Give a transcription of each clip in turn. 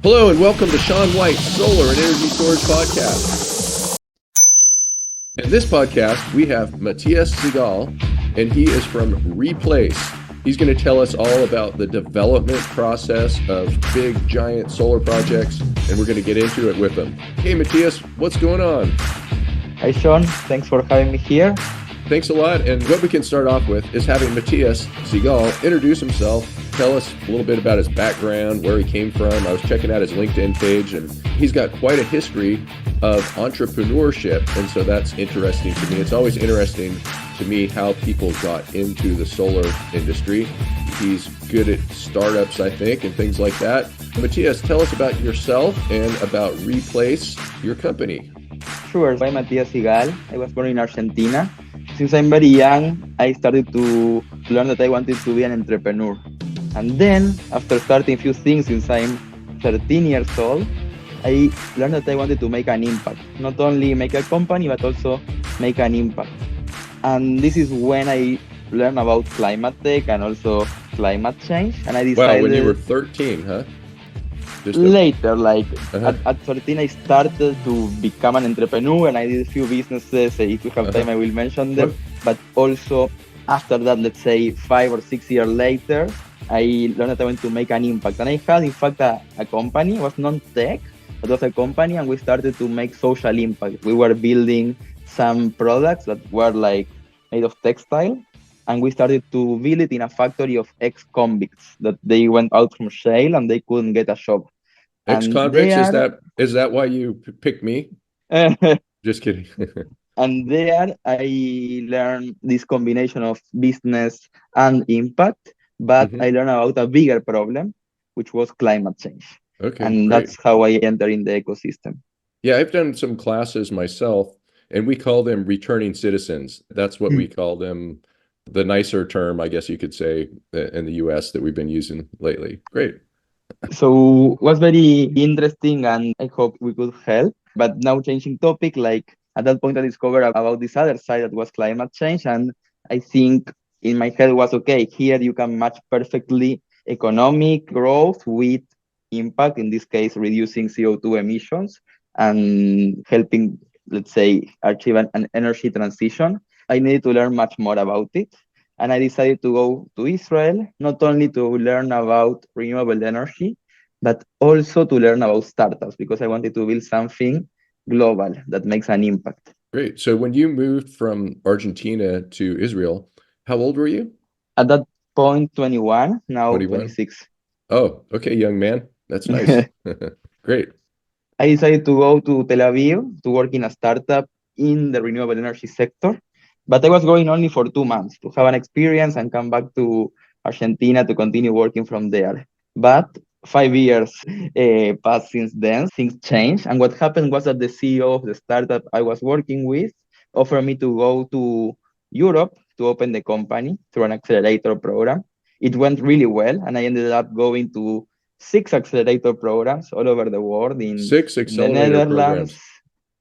Hello and welcome to Sean White's Solar and Energy Storage Podcast. In this podcast, we have Matias Sigal, and he is from Replace. He's going to tell us all about the development process of big, giant solar projects, and we're going to get into it with him. Hey, Matias, what's going on? Hi, Sean. Thanks for having me here. Thanks a lot. And what we can start off with is having Matias Sigal introduce himself, tell us a little bit about his background, where he came from. I was checking out his LinkedIn page, and he's got quite a history of entrepreneurship, and so that's interesting to me. It's always interesting to me how people got into the solar industry. He's good at startups, I think, and things like that. Matias, tell us about yourself and about Replace, your company. Sure. I'm Matias Sigal. I was born in Argentina. Since I'm very young, I started to learn that I wanted to be an entrepreneur. And then, after starting a few things since I'm 13 years old, I learned that I wanted to make an impact. Not only make a company, but also make an impact. And this is when I learned about climate tech and also climate change. And I decided... Wow, when you were 13, huh? Later, at 13, I started to become an entrepreneur, and I did a few businesses. If we have time, I will mention them. But also, after that, let's say 5 or 6 years later, I learned that I want to make an impact. And I had, in fact, a company. It was non-tech, but it was a company, and we started to make social impact. We were building some products that were made of textile, and we started to build it in a factory of ex-convicts that they went out from jail and they couldn't get a job. Ex-convicts, is that why you picked me? Just kidding. And there I learned this combination of business and impact, but I learned about a bigger problem, which was climate change. Okay, and great. That's how I entered in the ecosystem. Yeah, I've done some classes myself, and we call them returning citizens. That's what we call them, the nicer term, I guess you could say, in the US that we've been using lately. Great. So it was very interesting, and I hope we could help. But now changing topic, at that point I discovered about this other side that was climate change, and I think in my head was, okay, here you can match perfectly economic growth with impact, in this case reducing CO2 emissions and helping, let's say, achieve an energy transition. I needed to learn much more about it. And I decided to go to Israel, not only to learn about renewable energy, but also to learn about startups, because I wanted to build something global that makes an impact. Great. So when you moved from Argentina to Israel, how old were you? At that point, 21, now 21? 26. Oh, okay, young man. That's nice. Great. I decided to go to Tel Aviv to work in a startup in the renewable energy sector. But I was going only for 2 months to have an experience and come back to Argentina to continue working from there. But 5 years passed since then, things changed. And what happened was that the CEO of the startup I was working with offered me to go to Europe to open the company through an accelerator program. It went really well, and I ended up going to 6 accelerator programs all over the world in 6 the accelerator Netherlands. programs. Netherlands?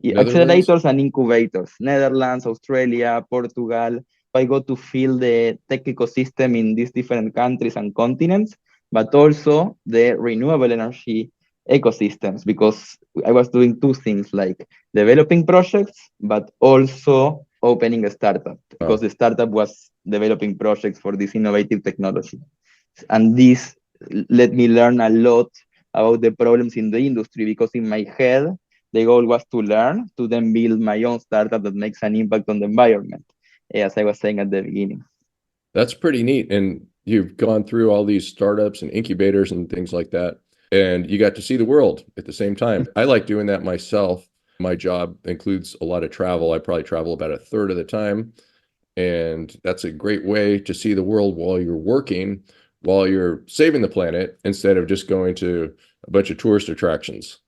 Accelerators and incubators, Netherlands, Australia, Portugal. I got to feel the tech ecosystem in these different countries and continents, but also the renewable energy ecosystems, because I was doing two things, like developing projects, but also opening a startup, because the startup was developing projects for this innovative technology. And this let me learn a lot about the problems in the industry, because in my head, the goal was to learn, to then build my own startup that makes an impact on the environment, as I was saying at the beginning. That's pretty neat. And you've gone through all these startups and incubators and things like that, and you got to see the world at the same time. I like doing that myself. My job includes a lot of travel. I probably travel about a third of the time. And that's a great way to see the world while you're working, while you're saving the planet, instead of just going to a bunch of tourist attractions.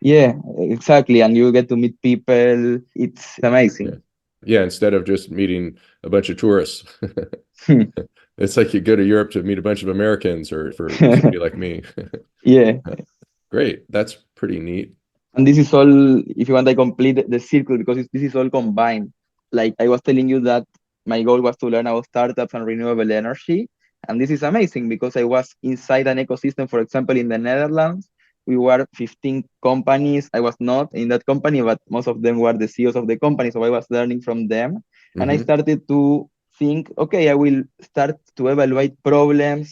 Yeah, exactly. And you get to meet people. It's amazing. Yeah, instead of just meeting a bunch of tourists. It's like you go to Europe to meet a bunch of Americans, or for somebody like me. Yeah. Great. That's pretty neat. And this is all, if you want, I complete the circle, because this is all combined. Like I was telling you that my goal was to learn about startups and renewable energy. And this is amazing, because I was inside an ecosystem, for example, in the Netherlands, we were 15 companies. I was not in that company, but most of them were the CEOs of the company. So I was learning from them. And I Mm-hmm. started to think, okay, I will start to evaluate problems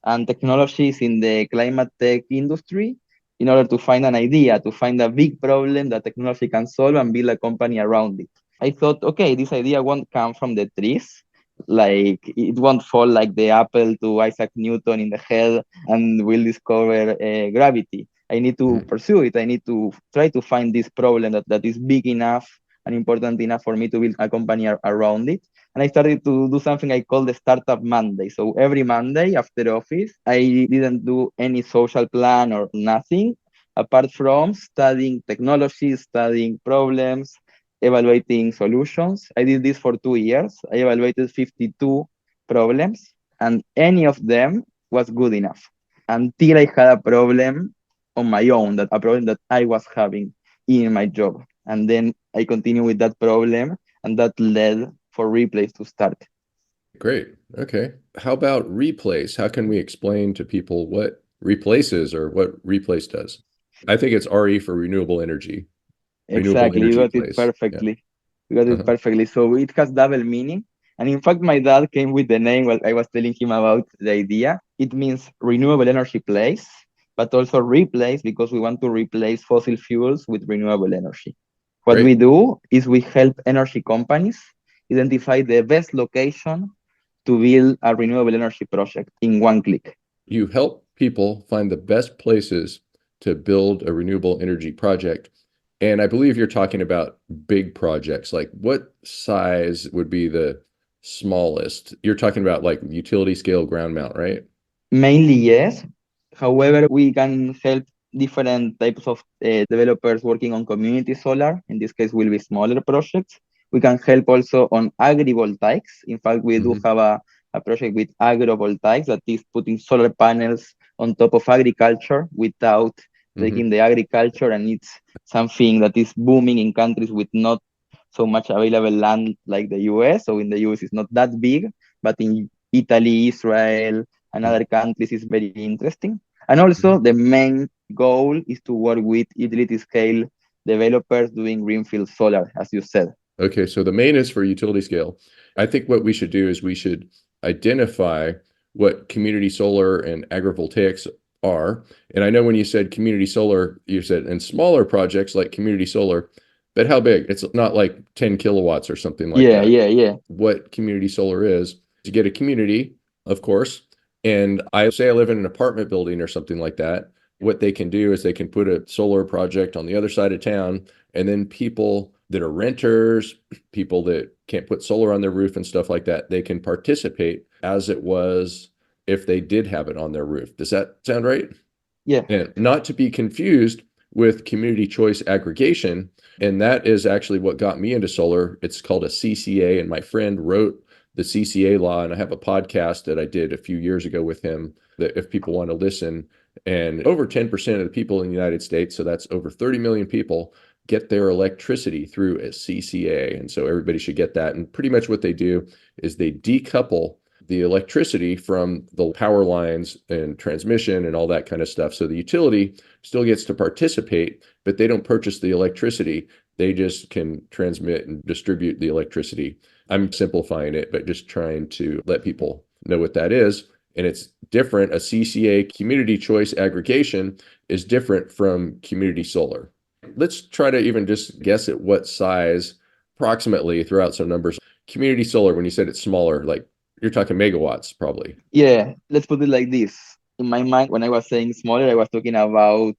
and technologies in the climate tech industry in order to find an idea, to find a big problem that technology can solve and build a company around it. I thought, okay, this idea won't come from the trees. Like it won't fall like the apple to Isaac Newton in the head and we'll discover gravity. I need to Mm-hmm. pursue it. I need to try to find this problem that is big enough and important enough for me to build a company around it. And I started to do something I call the Startup Monday. So every Monday after office, I didn't do any social plan or nothing apart from studying technology, studying problems, evaluating solutions. I did this for 2 years. I evaluated 52 problems, and any of them was good enough until I had a problem on my own, that a problem that I was having in my job. And then I continued with that problem, and that led for Replace to start. Great. Okay. How about replace? How can we explain to people what replaces or what replace does? I think it's RE for renewable energy, renewable Exactly, you energy got it place. Yeah. perfectly. You got it Uh-huh. perfectly. So it has double meaning. And in fact, my dad came with the name while I was telling him about the idea. It means renewable energy place, but also replace because we want to replace fossil fuels with renewable energy. What we Great. do is we help energy companies identify the best location to build a renewable energy project in one click. You help people find the best places to build a renewable energy project. And I believe you're talking about big projects. Like what size would be the smallest? You're talking about like utility scale ground mount, right? Mainly, yes. However, we can help different types of developers working on community solar. In this case, will be smaller projects. We can help also on agrivoltaics. In fact, we do Mm-hmm. have a project with agrovoltaics that is putting solar panels on top of agriculture without Mm-hmm. taking the agriculture. And it's something that is booming in countries with not so much available land like the US. So in the US, it's not that big, but in Italy, Israel, and other countries is very interesting. And Mm-hmm. also the main goal is to work with utility scale developers doing greenfield solar, as you said. Okay, so the main is for utility scale. I think what we should do is we should identify what community solar and agrivoltaics are. And I know when you said community solar, you said in smaller projects like community solar, but how big? It's not like 10 kilowatts or something like Yeah, that. yeah, yeah. What community solar is to get a community, of course. And I say I live in an apartment building or something like that. What they can do is they can put a solar project on the other side of town, and then people that are renters, people that can't put solar on their roof and stuff like that, they can participate as it was if they did have it on their roof. Does that sound right? Yeah. And not to be confused with community choice aggregation. And that is actually what got me into solar. It's called a CCA, and my friend wrote the CCA law. And I have a podcast that I did a few years ago with him that if people want to listen, and over 10% of the people in the United States, so that's over 30 million people, get their electricity through a CCA. And so everybody should get that. And pretty much what they do is they decouple the electricity from the power lines and transmission and all that kind of stuff. So the utility still gets to participate, but they don't purchase the electricity. They just can transmit and distribute the electricity. I'm simplifying it, but just trying to let people know what that is. And it's different. A CCA, community choice aggregation, is different from community solar. Let's try to even just guess at what size, approximately, throw out some numbers. Community solar, when you said it's smaller, like you're talking megawatts, probably. Yeah, let's put it like this. In my mind, when I was saying smaller, I was talking about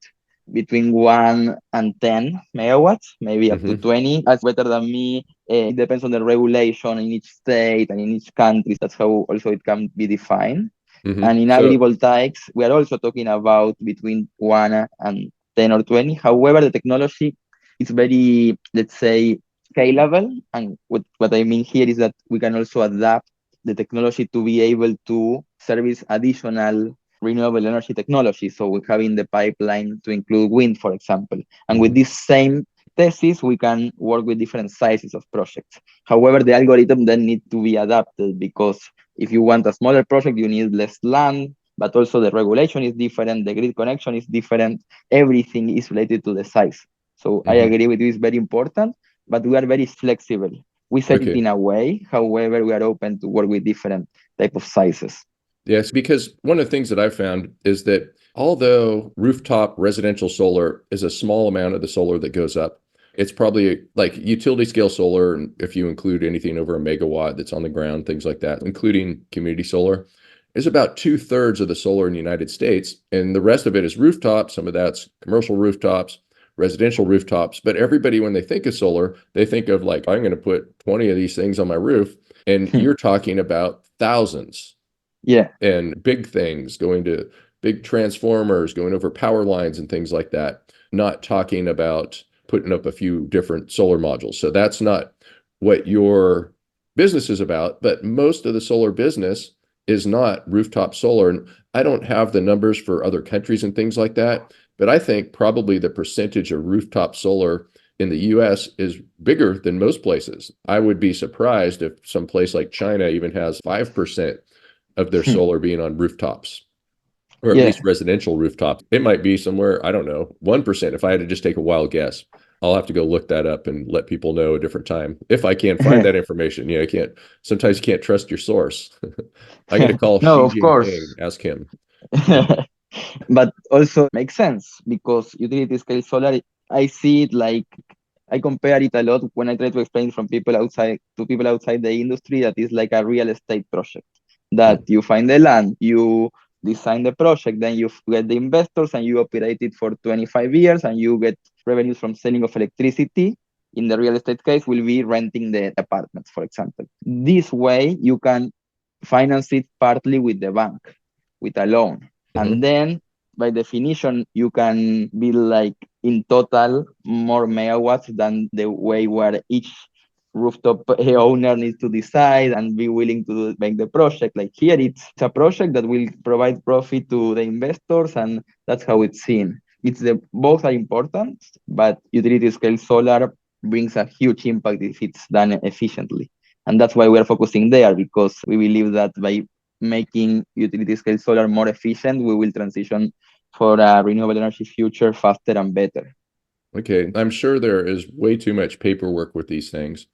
between 1 and 10 megawatts, maybe up to Mm-hmm. 20. That's better than me. It depends on the regulation in each state and in each country. That's how also it can be defined. And Mm-hmm. in So, agrivoltaics, we are also talking about between 1 and 10 or 20. However, the technology is very, let's say, scalable. And what I mean here is that we can also adapt the technology to be able to service additional renewable energy technology. So we have in the pipeline to include wind, for example. And with mm-hmm. this same thesis, we can work with different sizes of projects. However, the algorithm then need to be adapted because if you want a smaller project, you need less land. but also the regulation is different, the grid connection is different, everything is related to the size. So I Hmm. agree with you, it's very important, but we are very flexible. We set it Okay. in a way, however, we are open to work with different type of sizes. Yes, because one of the things that I've found is that although rooftop residential solar is a small amount of the solar that goes up, it's probably like utility scale solar, and if you include anything over a megawatt that's on the ground, things like that, including community solar, is about 2/3 of the solar in the United States. And the rest of it is rooftop. Some of that's commercial rooftops, residential rooftops. But everybody, when they think of solar, they think of like, I'm going to put 20 of these things on my roof. And you're talking about thousands Yeah. and big things, going to big transformers, going over power lines and things like that, not talking about putting up a few different solar modules. So that's not what your business is about, but most of the solar business is not rooftop solar. And I don't have the numbers for other countries and things like that, but I think probably the percentage of rooftop solar in the US is bigger than most places. I would be surprised if some place like China even has 5% of their solar being on rooftops, or at least Yeah. residential rooftops. It might be somewhere, I don't know, 1%. If I had to just take a wild guess, I'll have to go look that up and let people know a different time if I can find that information. Yeah, I can't. Sometimes you can't trust your source. I'm going to call No, Xi of course. Jinping, ask him. But also makes sense because utility scale solar, I see it like I compare it a lot when I try to explain from people outside to people outside the industry that is like a real estate project. That Hmm. you find the land, you design the project, then you get the investors and you operate it for 25 years and you get revenues from selling of electricity. In the real estate case, will be renting the apartments, for example. This way, you can finance it partly with the bank, with a loan. And Hmm. then by definition, you can build like in total more megawatts than the way where each rooftop owner needs to decide and be willing to make the project. Like here, it's a project that will provide profit to the investors, and that's how it's seen. It's the both are important, but utility scale solar brings a huge impact if it's done efficiently. And that's why we are focusing there, because we believe that by making utility scale solar more efficient, we will transition for a renewable energy future faster and better. Okay, I'm sure there is way too much paperwork with these things.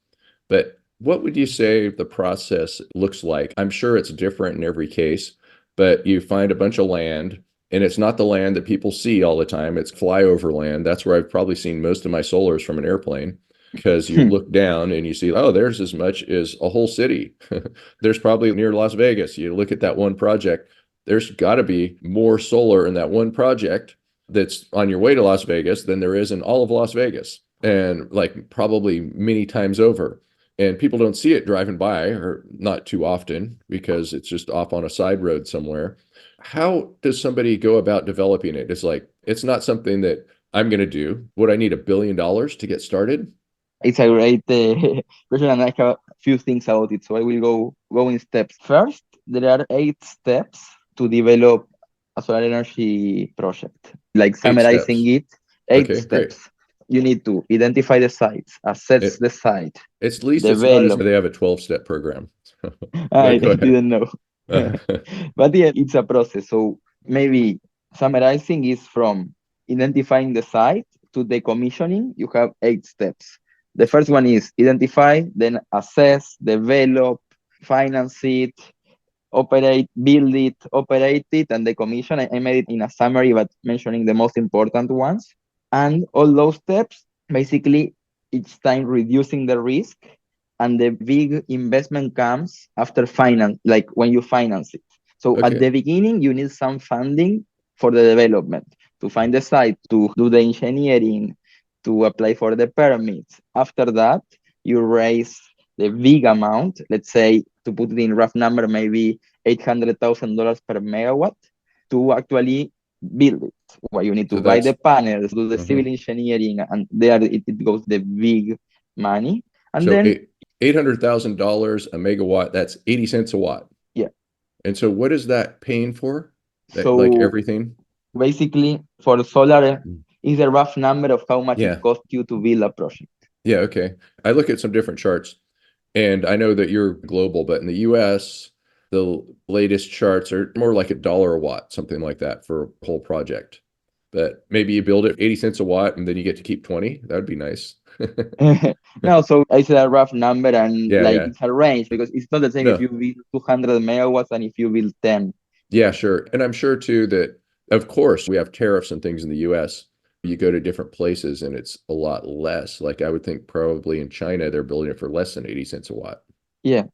But what would you say the process looks like? I'm sure it's different in every case, but you find a bunch of land, and it's not the land that people see all the time. It's flyover land. That's where I've probably seen most of my solars from an airplane, because you look down and you see, oh, there's as much as a whole city. There's probably near Las Vegas. You look at that one project, there's got to be more solar in that one project that's on your way to Las Vegas than there is in all of Las Vegas, and like probably many times over. And people don't see it driving by, or not too often, because it's just off on a side road somewhere. How does somebody go about developing it? It's like, it's not something that I'm going to do. Would I need $1 billion to get started? It's a great question, and I have a few things about it. So I will go in steps. First, there are 8 steps to develop a solar energy project. Like Eight summarizing steps. it, eight Okay, great. steps. You need to identify the sites, assess It, the site, at least it's not as develop. they have a 12-step program. I But go ahead. didn't know. But yeah, it's a process. So maybe summarizing is from identifying the site to decommissioning, you have 8 steps. The first one is identify, then assess, develop, finance it, operate it, and decommission. I made it in a summary, but mentioning the most important ones. And all those steps, basically, each time reducing the risk, and the big investment comes after finance, like when you finance it. So at Okay. the beginning, you need some funding for the development, to find the site, to do the engineering, to apply for the permits. After that, you raise the big amount, let's say, to put it in rough number, maybe $800,000 per megawatt, to actually build it. Where you need So to buy the that's panels, do the uh-huh. civil engineering, and there it goes the big money. And So then, $800,000 a megawatt, that's 80 cents a watt. yeah. And so what is that paying for? That, like So everything? basically, for solar, Mm. is a rough number of how much it Yeah. costs you to build a project. Yeah, okay. I look at some different charts, and I know that you're global, but in the US, the latest charts are more like $1 a watt, something like that for a whole project. But maybe you build it 80 cents a watt and then you get to keep 20. That would be nice. No, so I said a rough number, and Yeah, like yeah. it's a range because it's not the same if No. you build 200 megawatts and if you build 10. Yeah, sure. And I'm sure too that, of course, we have tariffs and things in the US. You go to different places and it's a lot less. Like I would think probably in China, they're building it for less than 80 cents a watt. Yeah,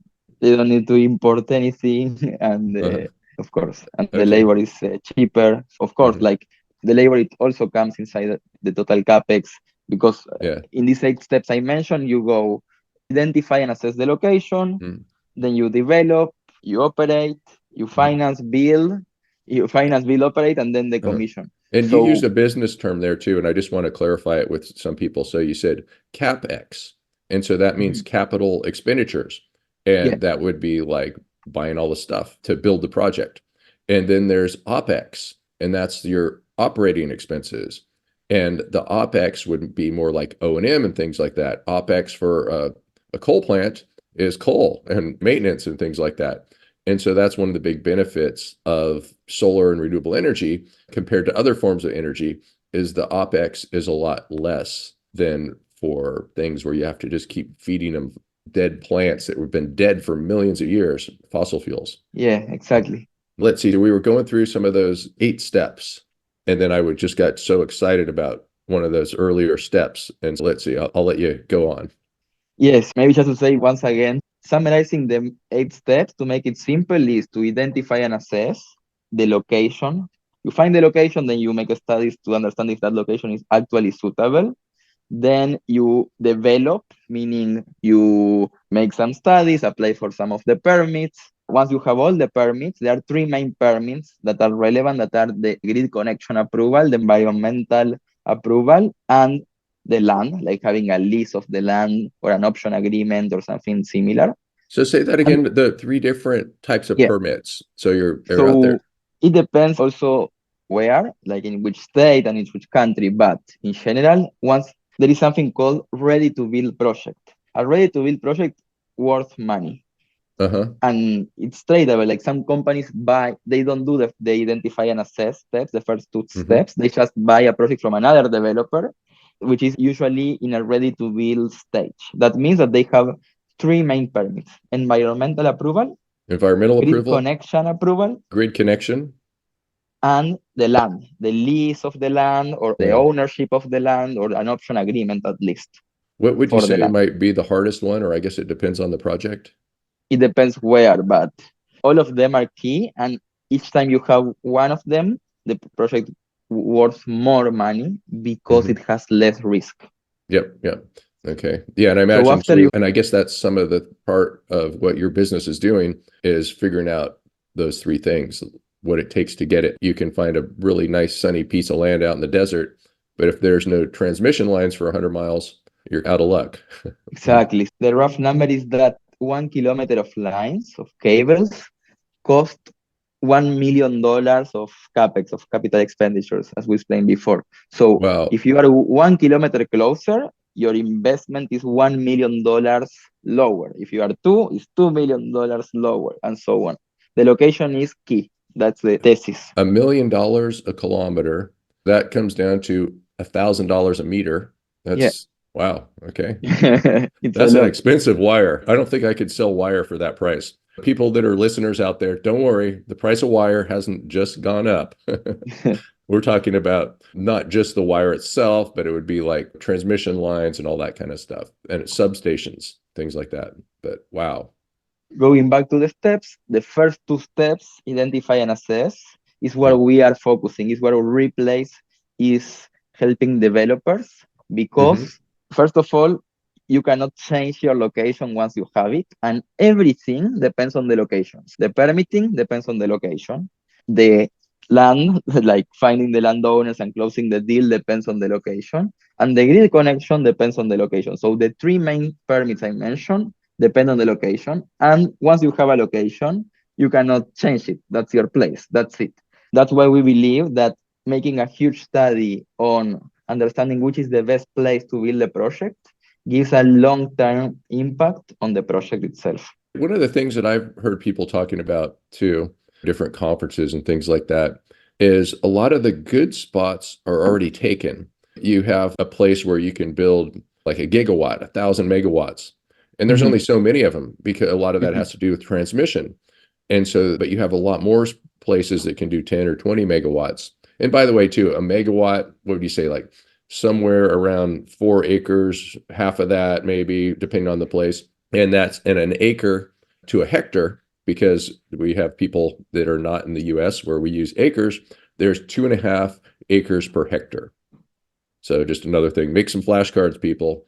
they don't need to import anything, and Uh-huh. of course, and the Okay. labor is cheaper. Of course, Hmm. like the labor, it also comes inside the total capex because Yeah. in these 8 steps I mentioned, you go identify and assess the location, Mm. then you develop, you operate, Mhm. you finance, build, operate, and then the Uh-huh. commission. And you used So a business term there too, and I just want to clarify it with some people. So you said CapEx, and so that means mhm, capital expenditures, yeah, and that would be like buying all the stuff to build the project. And then there's OpEx, and that's your operating expenses. And the OpEx would be more like O&M and things like that. OpEx for a coal plant is coal and maintenance and things like that. And so that's one of the big benefits of solar and renewable energy compared to other forms of energy is the OpEx is a lot less than for things where you have to just keep feeding them dead plants that have been dead for millions of years, fossil fuels. yeah, exactly. Let's see, we were going through some of those 8 steps, and then I would just got so excited about one of those earlier steps. And so let's see, I'll let you go on. Yes, maybe just to say once again, summarizing the 8 steps to make it simple is to identify and assess the location. You find the location, then you make studies to understand if that location is actually suitable. Then you develop, meaning you make some studies, apply for some of the permits. Once you have all the permits, there are three main permits that are relevant, that are the grid connection approval, the environmental approval, and the land, like having a lease of the land or an option agreement or something similar. So say that And again, the three different types of yeah, permits. So you're out there. so it depends also where, like in which state and in which country, but in general, once there is something called ready to build project. A ready to build project worth money. Uh-huh. And it's tradable. Like some companies buy, they don't do they identify and assess steps, the first two Hmm. steps. They just buy a project from another developer, which is usually in a ready to build stage. That means that they have three main permits: environmental approval, Environmental grid approval, connection approval, grid connection. and the land, the lease of the land or the Yeah. ownership of the land or an option agreement at least What would you for the say land. might be the hardest one, or I guess it depends on the project? It depends where, but all of them are key. And each time you have one of them, the project worth more money because it Hmm. has less risk. Yep, yep. Okay. Yeah, and I So imagine after you, too, and I guess that's some of the part of what your business is doing is figuring out those three things, what it takes to get it. You can find a really nice sunny piece of land out in the desert, but if there's no transmission lines for 100 miles, you're out of luck. Yeah. exactly, the rough number is that 1 kilometer of lines, of cables, cost $1 million of capex, of capital expenditures, as we explained before. So Wow. if you are 1 kilometer closer, your investment is $1 million lower. If you are two, it's $2 million lower, and so on. The location is key. That's the thesis. $1 million a kilometer, that comes down to $1,000 a meter. Yeah, That's wow. Okay. it's a That's an lot. expensive wire. I don't think I could sell wire for that price. People that are listeners out there, don't worry. The price of wire hasn't just gone up. We're talking about not just the wire itself, but it would be like transmission lines and all that kind of stuff and substations, things like that. But wow. Going back to the steps, the first two steps, identify and assess, is where Yep. we are focusing, is where our replace is helping developers Hmm. because, first of all, you cannot change your location once you have it, and everything depends on the locations. The permitting depends on the location. The land, like finding the landowners and closing the deal, depends on the location. And the grid connection depends on the location. So the three main permits I mentioned depend on the location. And once you have a location, you cannot change it. That's your place. That's it. That's why we believe that making a huge study on understanding which is the best place to build a project gives a long-term impact on the project itself. One of the things that I've heard people talking about too, different conferences and things like that, is a lot of the good spots are already taken. You have a place where you can build like a gigawatt, 1,000 megawatts, and there's Mhm, only so many of them because a lot of that mhm, has to do with transmission. And so, but you have a lot more places that can do 10 or 20 megawatts. And by the way, too, a megawatt, what would you say, like somewhere around 4 acres, half of that maybe, depending on the place. And that's in an acre to a hectare, because we have people that are not in the US where we use acres. There's 2.5 acres per hectare. So just another thing, make some flashcards, people.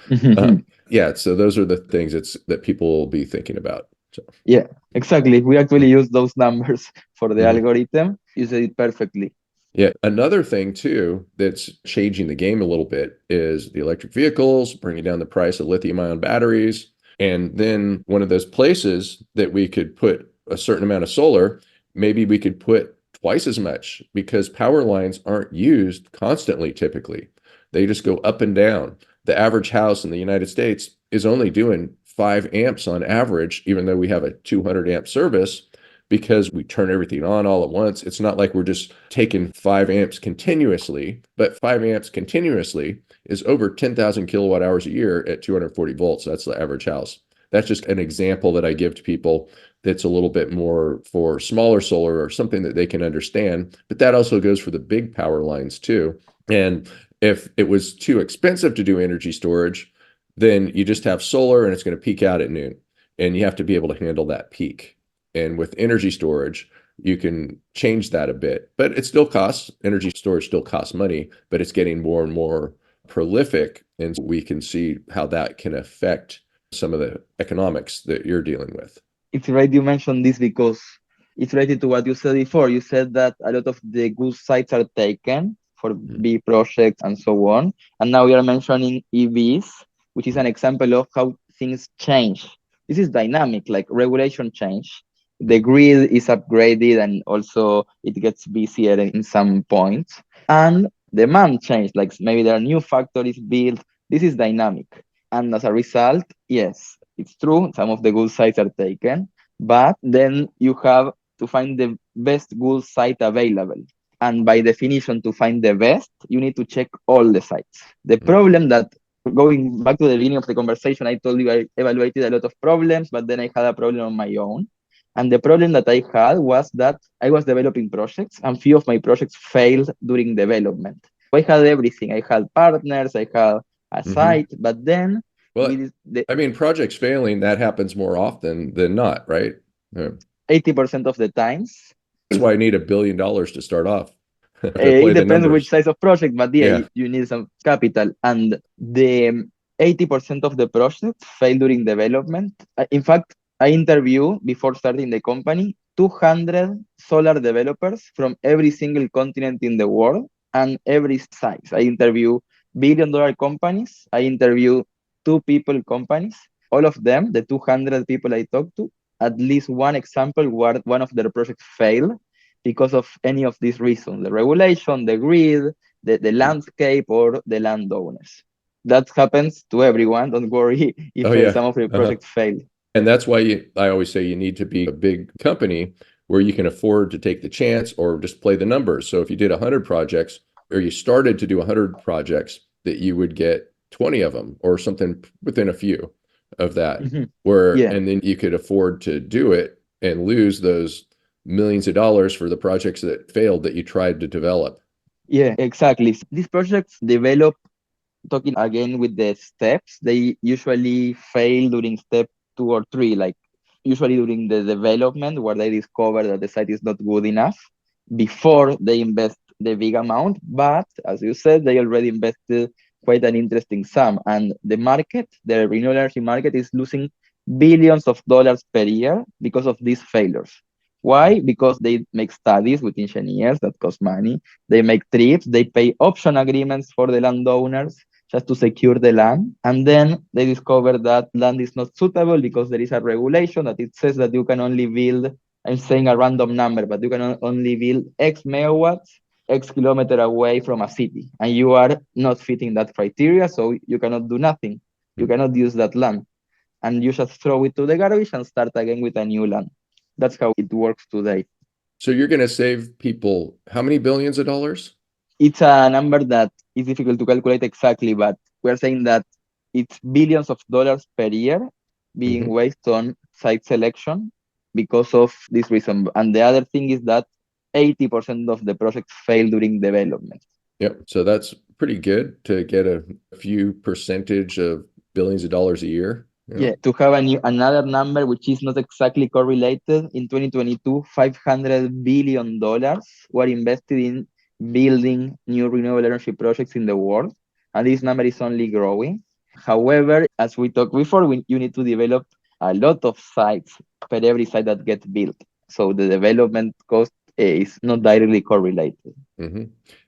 mhm. Yeah, so those are the things that people will be thinking about. So, Yeah, exactly. We actually use those numbers for the mhm. algorithm. You said it perfectly. Yeah, another thing too that's changing the game a little bit is the electric vehicles, bringing down the price of lithium-ion batteries. And then one of those places that we could put a certain amount of solar, maybe we could put twice as much, because power lines aren't used constantly typically. They just go up and down. The average house in the United States is only doing 5 amps on average, even though we have a 200 amp service, because we turn everything on all at once. It's not like we're just taking 5 amps continuously, but 5 amps continuously is over 10,000 kilowatt hours a year at 240 volts. That's the average house. That's just an example that I give to people that's a little bit more for smaller solar or something that they can understand. But that also goes for the big power lines too. And if it was too expensive to do energy storage, then you just have solar and it's going to peak out at noon. And you have to be able to handle that peak. And with energy storage, you can change that a bit, but it still costs, energy storage still costs money, but it's getting more and more prolific. And we can see how that can affect some of the economics that you're dealing with. It's right you mentioned this because it's related to what you said before. You said that a lot of the good sites are taken for big projects and so on. And now we are mentioning EVs, which is an example of how things change. This is dynamic, like regulation change. The grid is upgraded and also it gets busier in some points. And demand change, like maybe there are new factories built. This is dynamic. And as a result, yes, it's true, some of the good sites are taken, but then you have to find the best good site available. And by definition, to find the best, you need to check all the sites. The problem that, going back to the beginning of the conversation, I told you I evaluated a lot of problems, but then I had a problem on my own. And the problem that I had was that I was developing projects, and few of my projects failed during development. I had everything. I had partners, I had a Mm-hmm. site, but then Well, with the I mean, projects failing, that happens more often than not, right? Yeah. 80% of the times, That's why I need $1 billion to start off to it play the depends which numbers. size of project, but yeah, Yeah. you need some capital. And the 80% of the projects fail during development. In fact, I interview before starting the company 200 solar developers from every single continent in the world and every size. I interview billion-dollar companies. I interview two people companies. All of them, the 200 people I talked to, at least one example where one of their projects failed because of any of these reasons, the regulation, the grid, the landscape, or the landowners. That happens to everyone. Don't worry Oh, if yeah. some of your Uh-huh. projects fail. And that's why I always say you need to be a big company where you can afford to take the chance or just play the numbers. So if you did 100 projects, or you started to do 100 projects, that you would get 20 of them or something within a few of that, Mhm. where, Yeah, and then you could afford to do it and lose those millions of dollars for the projects that failed that you tried to develop. yeah, exactly. These projects develop, talking again with the steps, they usually fail during step 2 or 3, like usually during the development where they discover that the site is not good enough before they invest the big amount. But as you said, they already invested quite an interesting sum. And the market, the renewable energy market, is losing billions of dollars per year because of these failures. Why? Because they make studies with engineers that cost money. They make trips, they pay option agreements for the landowners just to secure the land. And then they discover that land is not suitable because there is a regulation that it says that you can only build, I'm saying a random number, but you can only build X megawatts, X kilometer away from a city. And you are not fitting that criteria, so you cannot do nothing. You cannot use that land. and you just throw it to the garbage and start again with a new land. That's how it works today. So you're going to save people how many billions of dollars? It's a number that is difficult to calculate exactly, but we're saying that it's billions of dollars per year being Hmm. wasted on site selection because of this reason. And the other thing is that 80% of the projects fail during development. Yep. So that's pretty good to get a few percentage of billions of dollars a year. Yeah. Yeah, to have another number which is not exactly correlated, in 2022, $500 billion were invested in building new renewable energy projects in the world, and this number is only growing. However, as we talked before, you need to develop a lot of sites per every site that gets built. So the development cost is not directly correlated. Hmm.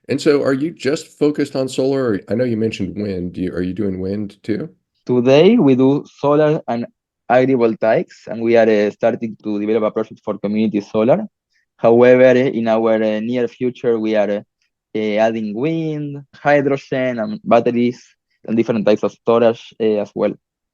And so are you just focused on solar? Or, I know you mentioned wind. Are you doing wind too? Today, we do solar and agrivoltaics, and we are starting to develop a project for community solar. However, in our near future, we are adding wind, hydrogen, and batteries, and different types of storage as well.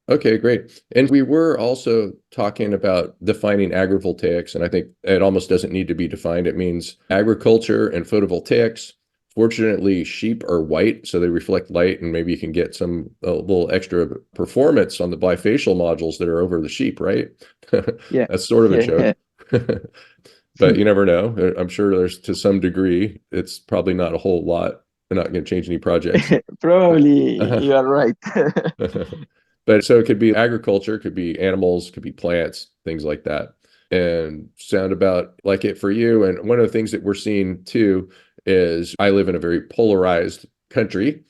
Okay, great. And we were also talking about defining agrivoltaics, and I think it almost doesn't need to be defined. It means agriculture and photovoltaics. Fortunately, sheep are white, so they reflect light, and maybe you can get a little extra performance on the bifacial modules that are over the sheep, right? Yeah, That's sort of a yeah, joke. But you never know. I'm sure there's to some degree, it's probably not a whole lot. They're not going to change any projects. probably you are right. But so it could be agriculture, could be animals, could be plants, things like that. And sound about like it for you. And one of the things that we're seeing too is I live in a very polarized country,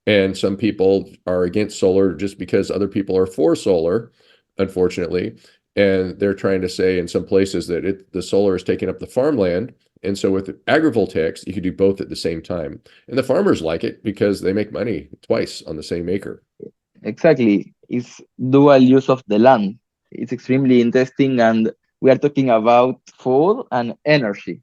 and some people are against solar just because other people are for solar, unfortunately. And they're trying to say in some places that the solar is taking up the farmland. And so with agrivoltaics, you could do both at the same time. And the farmers like it because they make money twice on the same acre. Exactly. It's dual use of the land. It's extremely interesting, and we are talking about food and energy,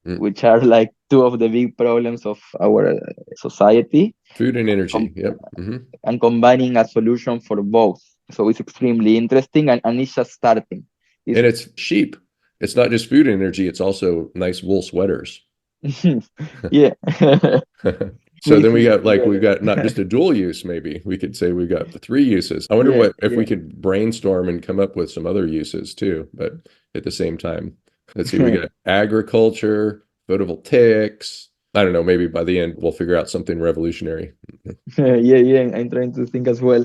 Mm. which are like two of the big problems of our society, Food and energy. com- Yep. Hmm. and combining a solution for both. So it's extremely interesting, and it's just starting. It's And it's cheap. It's not just food energy, it's also nice wool sweaters. yeah. So then we got like Yeah, we've got not just a dual use, maybe we could say we've got the three uses. I wonder yeah, what if yeah. we could brainstorm and come up with some other uses too, but at the same time. Let's see, we got agriculture, photovoltaics. I don't know, maybe by the end we'll figure out something revolutionary. Yeah, yeah. I'm trying to think as well.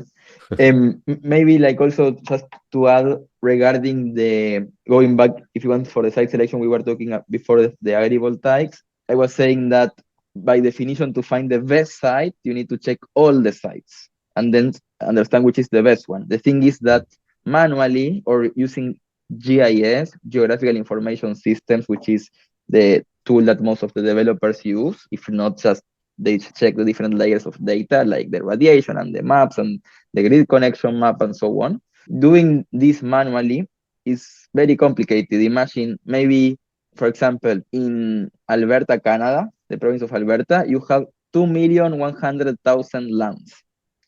Maybe like also just to add regarding the going back, if you want for the site selection, we were talking before the agrivoltaics. I was saying that by definition, to find the best site, you need to check all the sites and then understand which is the best one. The thing is that manually or using GIS, geographical information systems, which is the tool that most of the developers use, if not just they check the different layers of data like the radiation and the maps and the grid connection map and so on. Doing this manually is very complicated. Imagine maybe, for example, in Alberta, Canada, the province of Alberta, you have 2,100,000 lands.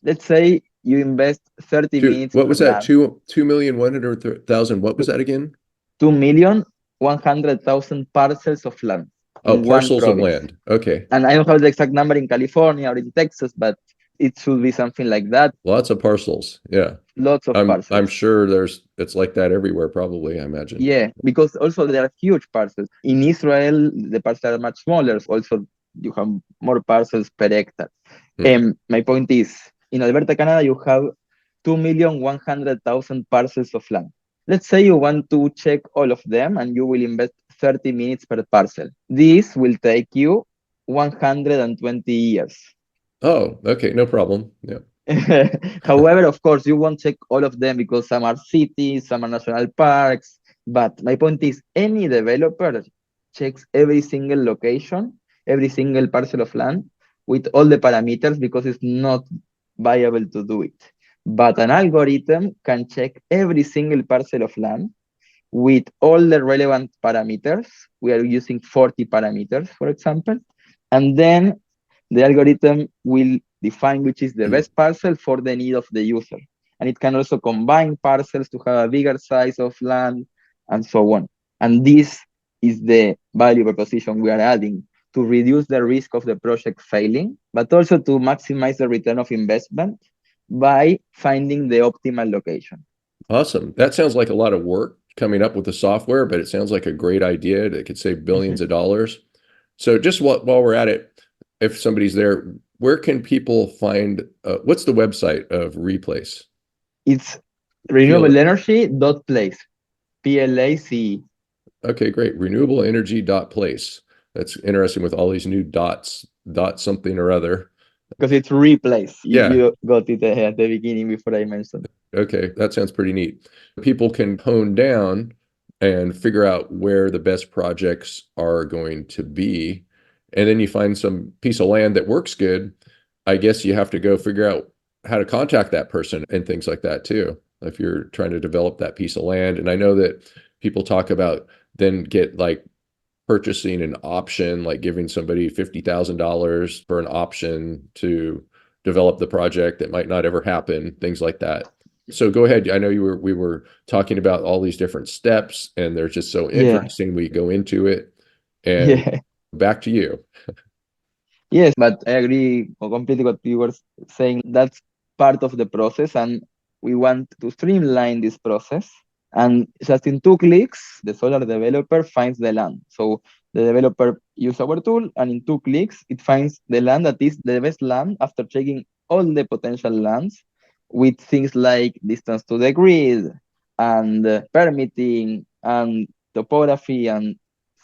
Let's say you invest 30 minutes What per was that? land. 2,100,000. What was that again? 2,100,000 parcels of land Oh, in one parcels of province. land. Okay. And I don't have the exact number in California or in Texas, but it should be something like that. Lots of parcels. Yeah. Lots of I'm parcels. sure it's like that everywhere, probably, I imagine. Yeah, because also there are huge parcels. In Israel, the parcels are much smaller. Also, you have more parcels per hectare. Hmm. My point is, in Alberta, Canada, you have 2,100,000 parcels of land. Let's say you want to check all of them and you will invest 30 minutes per parcel. This will take you 120 years. Oh, okay, no problem. Yeah. However, of course, you won't check all of them because some are cities, some are national parks. But my point is, any developer checks every single location, every single parcel of land with all the parameters because it's not viable to do it. But an algorithm can check every single parcel of land with all the relevant parameters. We are using 40 parameters, for example. And then the algorithm will define which is the best parcel for the need of the user. and it can also combine parcels to have a bigger size of land and so on. And this is the value proposition we are adding to reduce the risk of the project failing, but also to maximize the return of investment by finding the optimal location. Awesome. That sounds like a lot of work coming up with the software, but it sounds like a great idea that could save billions of dollars. So just while we're at it, if somebody's there, where can people find, what's the website of Replace? It's PL renewableenergy.place, PLACE. Okay, great. Renewableenergy.place. That's interesting with all these new dots, dot something or other. Because it's replace. Yeah. You got it at the beginning before I mentioned. Okay, that sounds pretty neat. People can hone down and figure out where the best projects are going to be. And then you find some piece of land that works good. I guess you have to go figure out how to contact that person and things like that too, if you're trying to develop that piece of land. And I know that people talk about then get like purchasing an option, like giving somebody $50,000 for an option to develop the project that might not ever happen, things like that. So go ahead. I know we were talking about all these different steps, and they're just so interesting. We go into it, and back to you. Yes, but I agree completely what you were saying. That's part of the process, and we want to streamline this process. And just in 2 clicks, the solar developer finds the land. So the developer uses our tool, and in 2 clicks, it finds the land that is the best land after checking all the potential lands with things like distance to the grid and permitting and topography and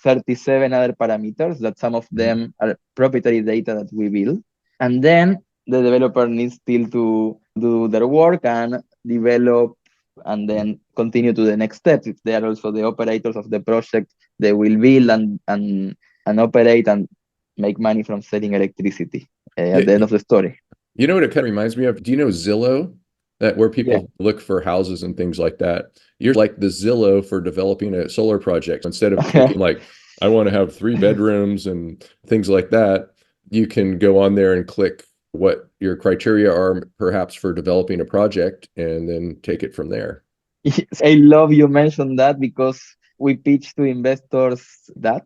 37 other parameters that some of them are proprietary data that we build. And then the developer needs still to do their work and develop and then continue to the next steps. If they are also the operators of the project, they will build and operate and make money from selling electricity at the end of the story. You know what it kind of reminds me of? Do you know Zillow? That where people look for houses and things like that. You're like the Zillow for developing a solar project. Instead of clicking like, I want to have 3 bedrooms and things like that, you can go on there and click what your criteria are perhaps for developing a project and then take it from there. Yes, I love you mentioned that because we pitch to investors that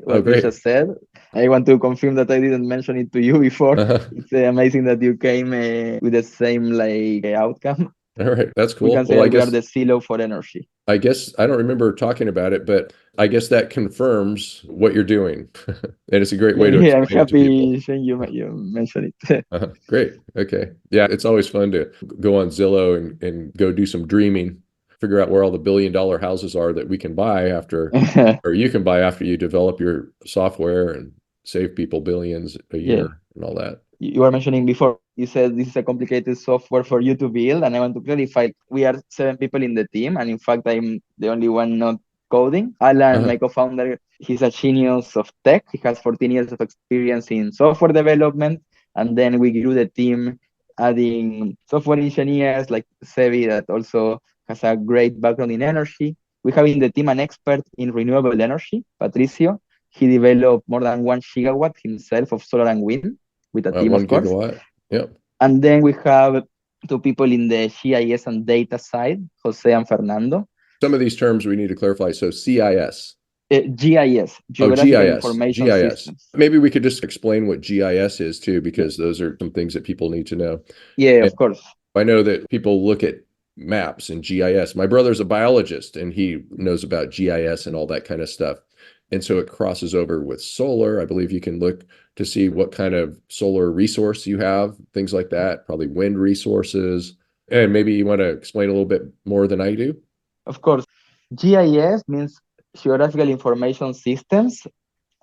what you just said. I want to confirm that I didn't mention it to you before. It's amazing that you came with the same like outcome. All right, that's cool. We can say Well, that we are the Zillow for energy. I guess I don't remember talking about it, but I guess that confirms what you're doing, and it's a great way to I'm explain it to people. happy you mentioned it. Great. Okay. Yeah, it's always fun to go on Zillow and go do some dreaming, figure out where all the billion-dollar houses are that we can buy after, or you can buy after you develop your software and save people billions a year and all that. You were mentioning before, you said this is a complicated software for you to build, and I want to clarify, we are 7 people in the team, and in fact, I'm the only one not coding. Alan, my co-founder, he's a genius of tech. He has 14 years of experience in software development, and then we grew the team adding software engineers like Sevi that also has a great background in energy. We have in the team an expert in renewable energy, Patricio. He developed more than 1 gigawatt himself of solar and wind with a team, of course. 1 gigawatt. Yep. And then we have 2 people in the GIS and data side, Jose and Fernando. Some of these terms we need to clarify. So CIS. GIS, Geographical Information Systems. Maybe we could just explain what GIS is too, because those are some things that people need to know. Yeah, of course. I know that people look at maps and GIS. My brother's a biologist and he knows about GIS and all that kind of stuff. And so it crosses over with solar. I believe you can look to see what kind of solar resource you have, things like that, probably wind resources. And maybe you want to explain a little bit more than I do? Of course. GIS means Geographical Information Systems.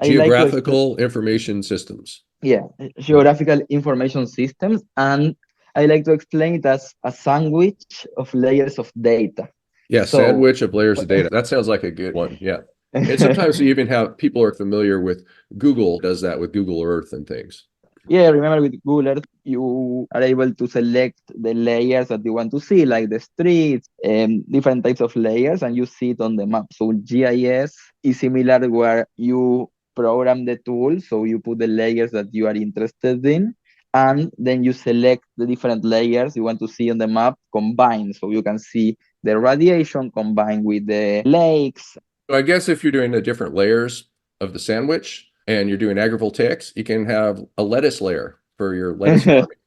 Geographical Information Systems. Yeah, Geographical Information Systems. And I like to explain it as a sandwich of layers of data. Yeah, sandwich of layers of data. That sounds like a good one. Yeah. And sometimes you even have people are familiar with Google does that with Google Earth and things. Yeah, remember with Google Earth, you are able to select the layers that you want to see, like the streets and different types of layers, and you see it on the map. So GIS is similar where you program the tool, so you put the layers that you are interested in, and then you select the different layers you want to see on the map combined. So you can see the radiation combined with the lakes. So I guess if you're doing the different layers of the sandwich and you're doing agrivoltaics, you can have a lettuce layer for your lettuce farming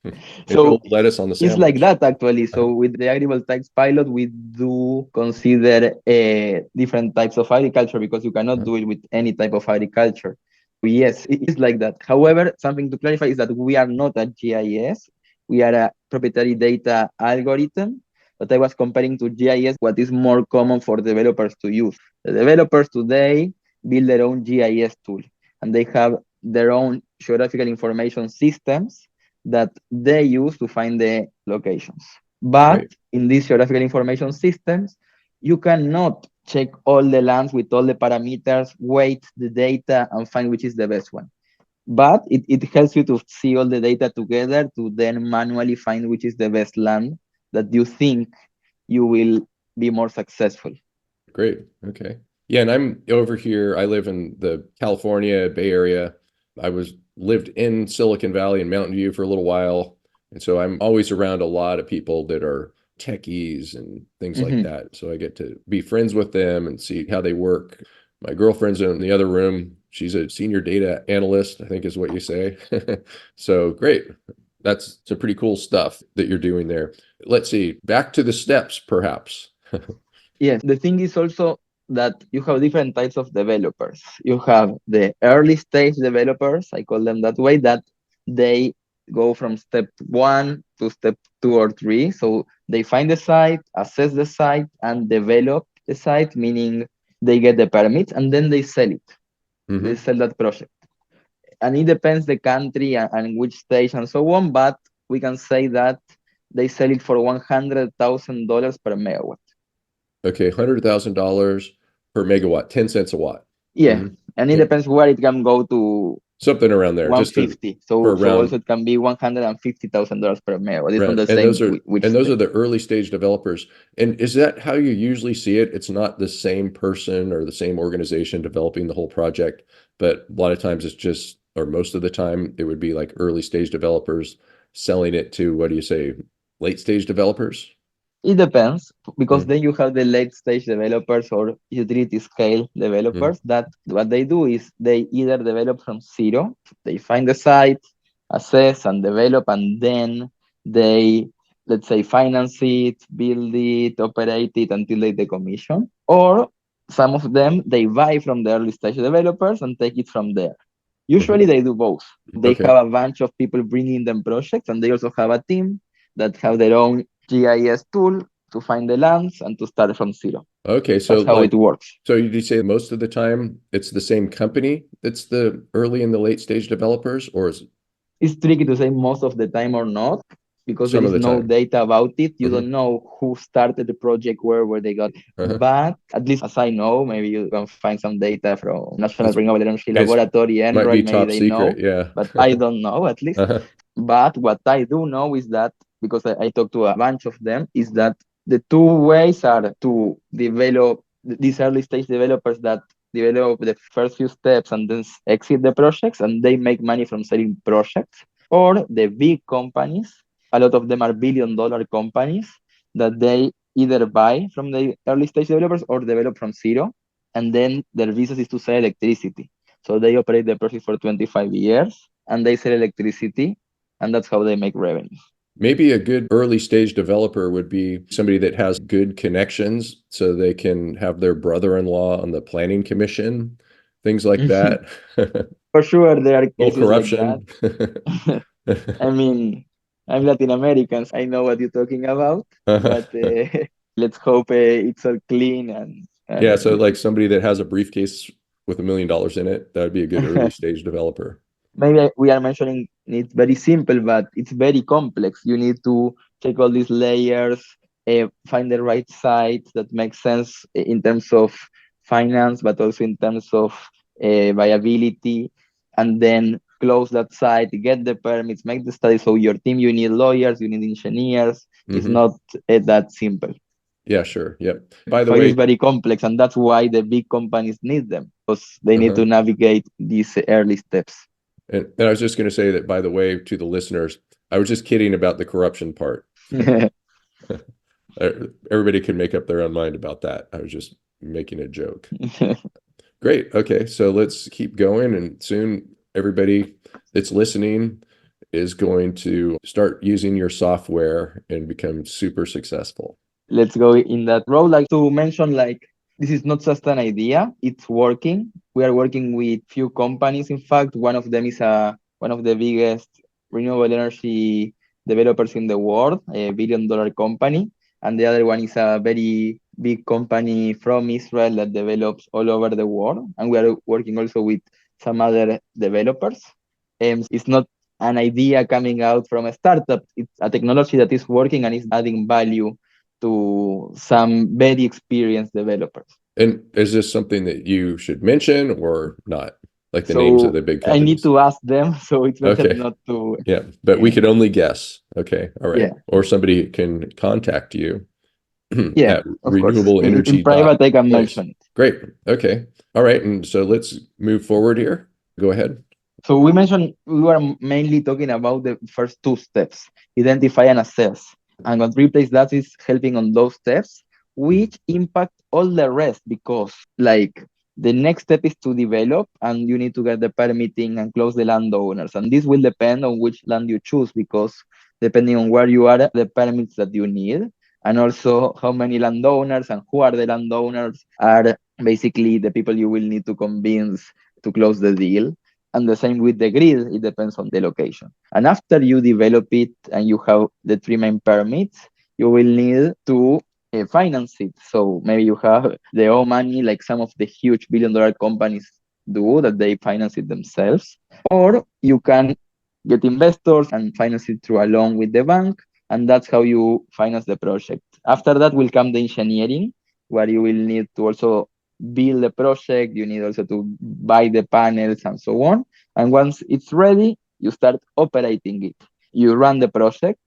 and So build lettuce on the it's like sandwich. that actually. So with the agrivoltaics pilot, we do consider different types of agriculture because you cannot do it with any type of agriculture. Yes, it is like that. However, something to clarify is that we are not a GIS. We are a proprietary data algorithm. But I was comparing to GIS, what is more common for developers to use. The developers today build their own GIS tool, and they have their own geographical information systems that they use to find the locations. But Right. in these geographical information systems, you cannot check all the lands with all the parameters, weight the data, and find which is the best one. But it helps you to see all the data together to then manually find which is the best land that you think you will be more successful. Great. Okay. Yeah, and I'm over here. I live in the California Bay Area. I was lived in Silicon Valley and Mountain View for a little while. And so I'm always around a lot of people that are techies and things like Mhm. that. So I get to be friends with them and see how they work. My girlfriend's in the other room. She's a senior data analyst, I think is what you say. So great. That's some pretty cool stuff that you're doing there. Let's see, back to the steps, perhaps. Yes, the thing is also that you have different types of developers. You have the early stage developers, I call them that way, that they go from step one to step two or three. So they find the site, assess the site, and develop the site, meaning they get the permits and then they sell it. They Hmm. sell that project. And it depends the country and which stage and so on, but we can say that they sell it for $100,000 per megawatt. Okay, $100,000 per megawatt, 10 cents a watt. Yeah, Hmm. and it Okay, depends where it can go to something around there, just to 150. for So also around it can be $150,000 per megawatt. It's on around. the And same which those are state. the early stage developers. And is that how you usually see it? It's not the same person or the same organization developing the whole project, but a lot of times it's just, or most of the time, it would be like early stage developers selling it to, what do you say, late stage developers? It depends because Mm, then you have the late stage developers or utility scale mm, developers that what they do is they either develop from zero, they find the site, assess and develop, and then they, let's say, finance it, build it, operate it until they decommission. Or some of them they buy from the early stage developers and take it from there. mhm. Usually they do both. They Okay. have a bunch of people bringing them projects, and they also have a team that have their own GIS tool to find the lands and to start from zero. Okay, so That's how it like, works. so you say most of the time it's the same company that's the early and the late stage developers, or is it It's tricky to say most of the time or not because there some of is the no time? data about it. You Hmm. don't know who started the project, where they got. Uh-huh. But at least as I know, maybe you can find some data from National It's Renewable Energy it's Laboratory, might NREL, be maybe top they secret, know, yeah. but I don't know at least. Uh-huh. But what I do know is that, because I talked to a bunch of them, is that the two ways are to develop these early stage developers that develop the first few steps and then exit the projects and they make money from selling projects, or the big companies, a lot of them are $1 billion companies, that they either buy from the early stage developers or develop from zero, and then their business is to sell electricity. So they operate the project for 25 years and they sell electricity, and that's how they make revenue. Maybe a good early stage developer would be somebody that has good connections so they can have their brother-in-law on the planning commission, things like that. A For sure, there are little cases like that. corruption. I mean, I'm Latin American, so I know what you're talking about, but let's hope it's all clean Yeah, and so like somebody that has a briefcase with $1 million in it, that would be a good early stage developer. maybe we are mentioning it very simple, but it's very complex. You need to check all these layers, find the right site that makes sense in terms of finance, but also in terms of viability, and then close that site, get the permits, make the study. So your team, you need lawyers, you need engineers. It's Hmm. not that simple. Yeah, sure. Yep. By the So it is way, very complex, and that's why the big companies need them because they need uh-huh. to navigate these early steps. And I was just going to say that, by the way, to the listeners, I was just kidding about the corruption part. Everybody can make up their own mind about that. I was just making a joke. Great. Okay. So let's keep going. And soon everybody that's listening is going to start using your software and become super successful. Let's go in that road. Like to mention, like this is not just an idea, it's working. We are working with few companies. In fact, one of them is one of the biggest renewable energy developers in the world, a $1 billion company. And the other one is a very big company from Israel that develops all over the world. And we are working also with some other developers. It's not an idea coming out from a startup. It's a technology that is working and is adding value to some very experienced developers. And is this something that you should mention or not? Like the names of the big I need companies? to ask them, so it's better Okay. not to. Yeah, but we could only guess. Okay. All right. Yeah. Or somebody can contact you Yeah, at of course. In private, I can mention it. Great. Okay. All right. And so let's move forward here. Go ahead. So we were mainly talking about the first two steps, identify and assess. And what replace that is helping on those steps, which impact all the rest because like the next step is to develop and you need to get the permitting and close the landowners. And this will depend on which land you choose because depending on where you are, the permits that you need, and also how many landowners and who are the landowners are basically the people you will need to convince to close the deal. And the same with the grid, it depends on the location. And after you develop it and you have the three main permits, you will need to finance it. So maybe you have their own money, like some of the huge $1 billion companies do, that they finance it themselves. Or you can get investors and finance it through a loan with the bank. And that's how you finance the project. After that will come the engineering, where you will need to also build the project, you need also to buy the panels and so on. And once it's ready, you start operating it. You run the project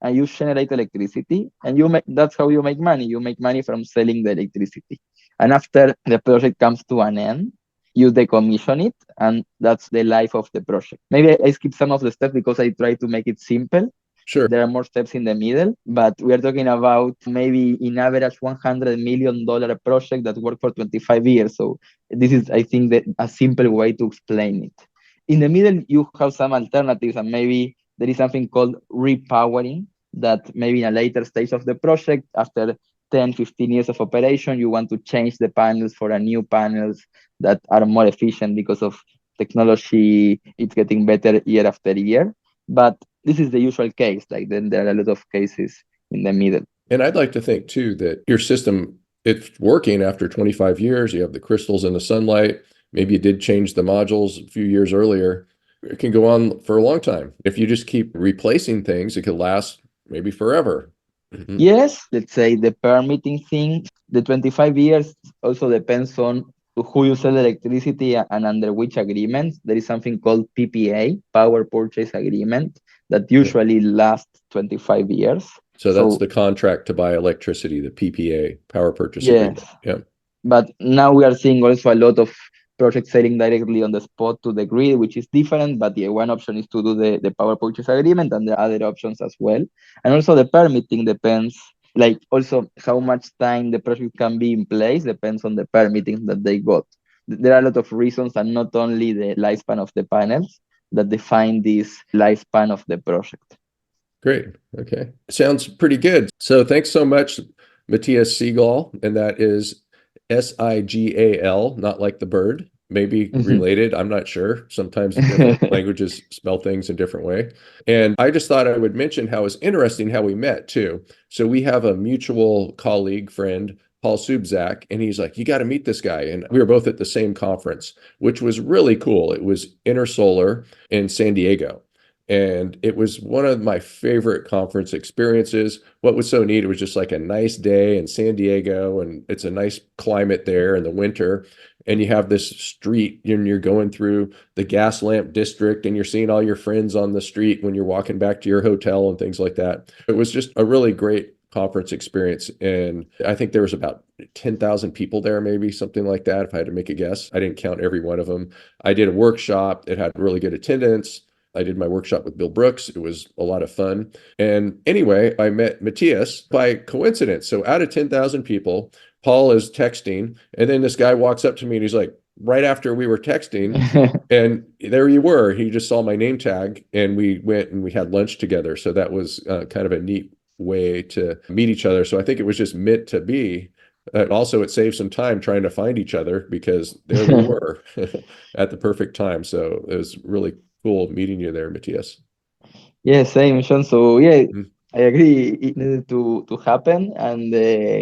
and you generate electricity, and that's how you make money. You make money from selling the electricity. And after the project comes to an end, you decommission it, and that's the life of the project. Maybe I skip some of the steps because I try to make it simple. Sure. There are more steps in the middle, but we are talking about maybe in average $100 million project that work for 25 years. So this is, I think, a simple way to explain it. In the middle, you have some alternatives, and maybe there is something called repowering that maybe in a later stage of the project, after 10, 15 years of operation, you want to change the panels for a new panels that are more efficient because of technology. It's getting better year after year. But this is the usual case. Like then there are a lot of cases in the middle. And I'd like to think too that your system, it's working after 25 years. You have the crystals in the sunlight. Maybe you did change the modules a few years earlier. It can go on for a long time. If you just keep replacing things, it could last maybe forever. Yes, let's say the permitting thing, the 25 years also depends on who you sell electricity and under which agreements. There is something called PPA, Power Purchase Agreement, that usually lasts 25 years. So that's the contract to buy electricity, the PPA, Power Purchase Agreement. Yeah. But now we are seeing also a lot of projects selling directly on the spot to the grid, which is different. But one option is to do the power purchase agreement, and there are other options as well. And also the permitting depends, like also how much time the project can be in place depends on the permitting that they got. There are a lot of reasons, and not only the lifespan of the panels, that define this lifespan of the project. Great. Okay. Sounds pretty good. So thanks so much, Matias Sigal, and that is Sigal, not like the bird, maybe related. I'm not sure. Sometimes different languages spell things a different way. And I just thought I would mention how it's interesting how we met too. So we have a mutual colleague, friend, Paul Subzak, and he's like, you got to meet this guy. And we were both at the same conference, which was really cool. It was Intersolar in San Diego. And it was one of my favorite conference experiences. What was so neat, it was just like a nice day in San Diego, and it's a nice climate there in the winter. And you have this street, and you're going through the gas lamp district, and you're seeing all your friends on the street when you're walking back to your hotel and things like that. It was just a really great conference experience. And I think there was about 10,000 people there, maybe something like that, if I had to make a guess. I didn't count every one of them. I did a workshop. It had really good attendance. I did my workshop with Bill Brooks. It was a lot of fun. And anyway, I met Matias by coincidence. So out of 10,000 people, Paul is texting, and then this guy walks up to me and he's like, right after we were texting, and there you were. He just saw my name tag, and we went and we had lunch together. So that was kind of a neat way to meet each other. So I think it was just meant to be. And also, it saved some time trying to find each other because there we were at the perfect time. So it was really cool meeting you there, Matias. Yeah, same, Sean. So yeah, Mhm. I agree. It needed to happen, and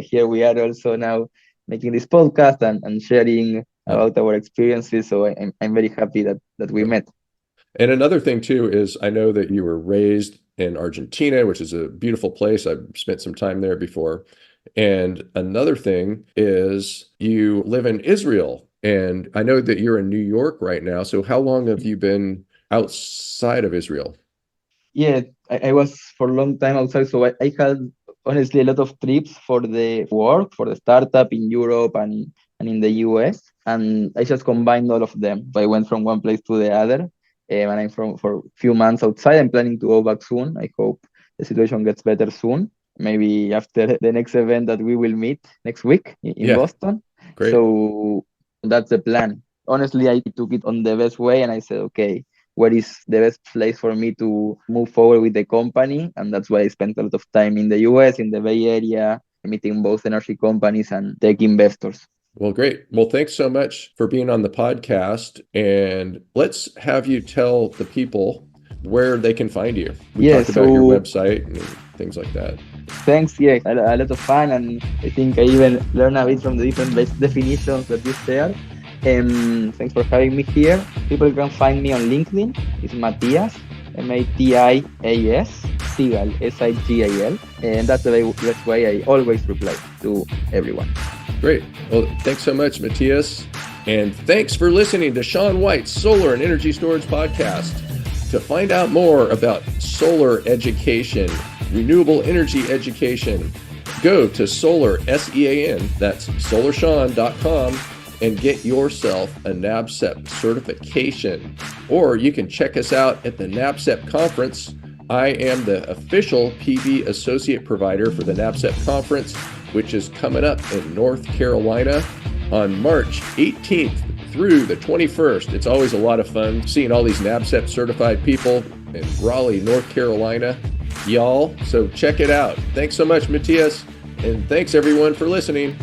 here we are also now making this podcast and sharing Yeah. about our experiences. So I'm very happy that we Yeah. met. And another thing too is I know that you were raised in Argentina, which is a beautiful place. I've spent some time there before. And another thing is you live in Israel. And I know that you're in New York right now. So how long have you been outside of Israel? Yeah, I was for a long time outside, so I had honestly a lot of trips for the work, for the startup in Europe and in the US, and I just combined all of them. So I went from one place to the other, and I'm from for a few months outside. I'm planning to go back soon. I hope the situation gets better soon. Maybe after the next event that we will meet next week in Yeah, Boston. great. So that's the plan. Honestly, I took it on the best way, and I said, okay, where is the best place for me to move forward with the company. And that's why I spent a lot of time in the US, in the Bay Area, meeting both energy companies and tech investors. Well, great. Well, thanks so much for being on the podcast. And let's have you tell the people where they can find you. We Yeah, talked about your so website and things like that. thanks. Yeah, a lot of fun. And I think I even learned a bit from the different best definitions that you shared. And thanks for having me here. People can find me on LinkedIn. It's Matias, Matias Sigal, Sigal. And that's the best way I always reply to everyone. Great. Well, thanks so much, Matias. And thanks for listening to Sean White's Solar and Energy Storage Podcast. To find out more about solar education, renewable energy education, go to Solar, SEAN, that's solarshawn.com, and get yourself a NABCEP certification. Or you can check us out at the NABCEP conference. I am the official PV associate provider for the NABCEP conference, which is coming up in North Carolina on March 18th through the 21st. It's always a lot of fun seeing all these NABCEP certified people in Raleigh, North Carolina, y'all. So check it out. Thanks so much, Matias, and thanks everyone for listening.